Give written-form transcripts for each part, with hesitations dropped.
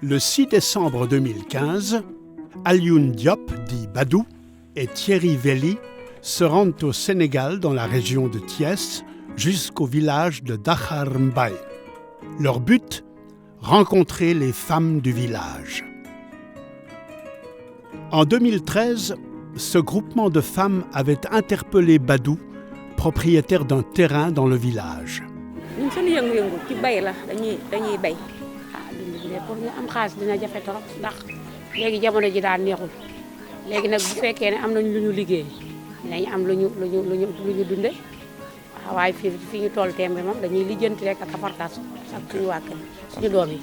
Le 6 décembre 2015, Alioune Diop, dit Badou, et Thierry Velli se rendent au Sénégal dans la région de Thiès jusqu'au village de Dakhar Mbaye. Leur but ? Rencontrer les femmes du village. En 2013, ce groupement de femmes avait interpellé Badou, propriétaire d'un terrain dans le village. ñun suñu yëngu-yëngu ci bay la dañuy bay dund bi pour ñu am xaalis dina jafe trop ndax léegi jamono ji daan neexul léegi nag bu fekkee ne am nañ lu ñu liggéey dinañ am lu ñu dunde waaye fii ñu toll tembe moom dañuy lijjanti rek ak apartage ak suñu waa kër suñu doom yi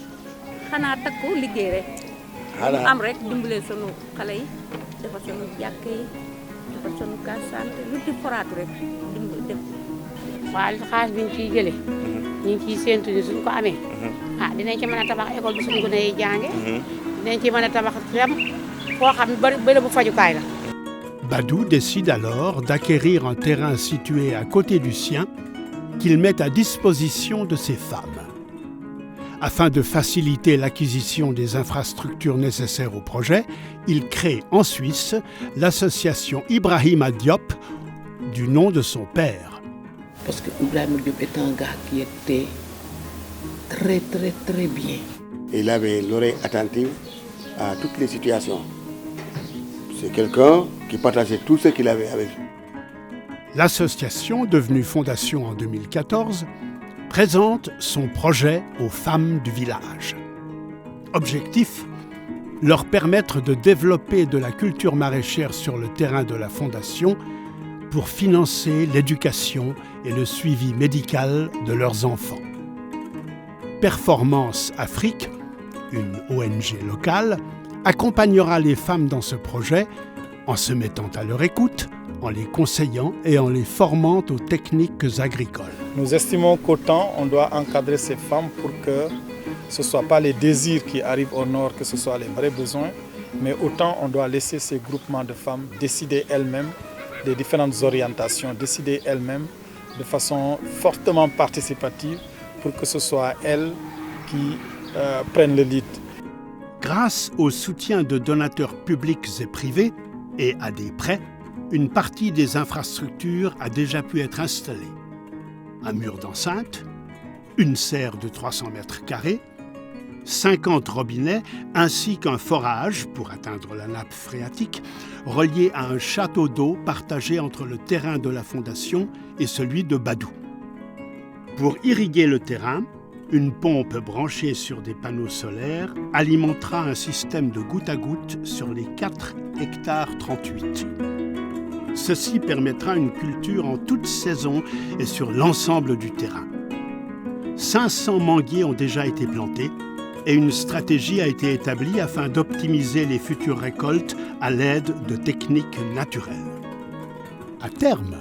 xanaa takku liggéey rek ñu am rek dimbalee sunu xale yi defar sunu jàkk yi defar sunu case santé lu di foraatu rek dimbali def waaye xaalis bi ñu ciy jëlee ñu ngi ciy séentu ni suñ ko amee dinañ ci mën a tabax école bi suñu gune yi jànge dinañ ci mën a tabax dem foo xam ne bëri bu fajukaay la. Badou décide alors d'acquérir un terrain situé à côté du sien qu'il met à disposition de ses femmes. Afin de faciliter l'acquisition des infrastructures nécessaires au projet, il crée en Suisse l'association Ibrahima Diop, du nom de son père. Parce que Ibrahima Diop est un gars qui était très bien. Il avait l'oreille attentive à toutes les situations. C'est quelqu'un qui partageait tout ce qu'il avait avec lui. L'association, devenue fondation en 2014, présente son projet aux femmes du village. Objectif : leur permettre de développer de la culture maraîchère sur le terrain de la fondation pour financer l'éducation et le suivi médical de leurs enfants. Performance Afrique, une ONG locale, accompagnera les femmes dans ce projet en se mettant à leur écoute, en les conseillant et en les formant aux techniques agricoles. Nous estimons qu'autant on doit encadrer ces femmes pour que ce ne soit pas les désirs qui arrivent au nord, que ce soit les vrais besoins, mais autant on doit laisser ces groupements de femmes décider elles-mêmes des différentes orientations, décider elles-mêmes de façon fortement participative pour que ce soit elles qui prennent le lead. Grâce au soutien de donateurs publics et privés et à des prêts, une partie des infrastructures a déjà pu être installée. Un mur d'enceinte, une serre de 300 mètres carrés, 50 robinets ainsi qu'un forage pour atteindre la nappe phréatique relié à un château d'eau partagé entre le terrain de la fondation et celui de Badou. Pour irriguer le terrain, une pompe branchée sur des panneaux solaires alimentera un système de goutte à goutte sur les 4 hectares 38. Ceci permettra une culture en toute saison et sur l'ensemble du terrain. 500 manguiers ont déjà été plantés et une stratégie a été établie afin d'optimiser les futures récoltes à l'aide de techniques naturelles. À terme,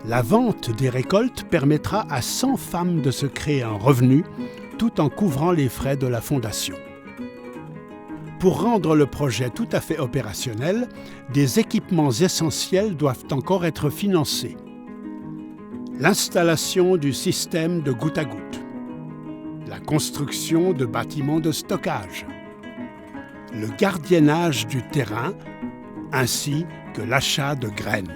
la vente des récoltes permettra à 100 femmes de se créer un revenu tout en couvrant les frais de la fondation. Pour rendre le projet tout à fait opérationnel, des équipements essentiels doivent encore être financés. L'installation du système de goutte à goutte, la construction de bâtiments de stockage, le gardiennage du terrain ainsi que l'achat de graines.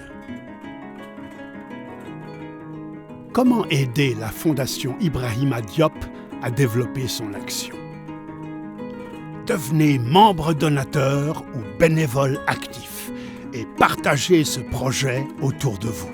Comment aider la Fondation Ibrahima Diop à développer son action ? Devenez membre donateur ou bénévole actif et partagez ce projet autour de vous.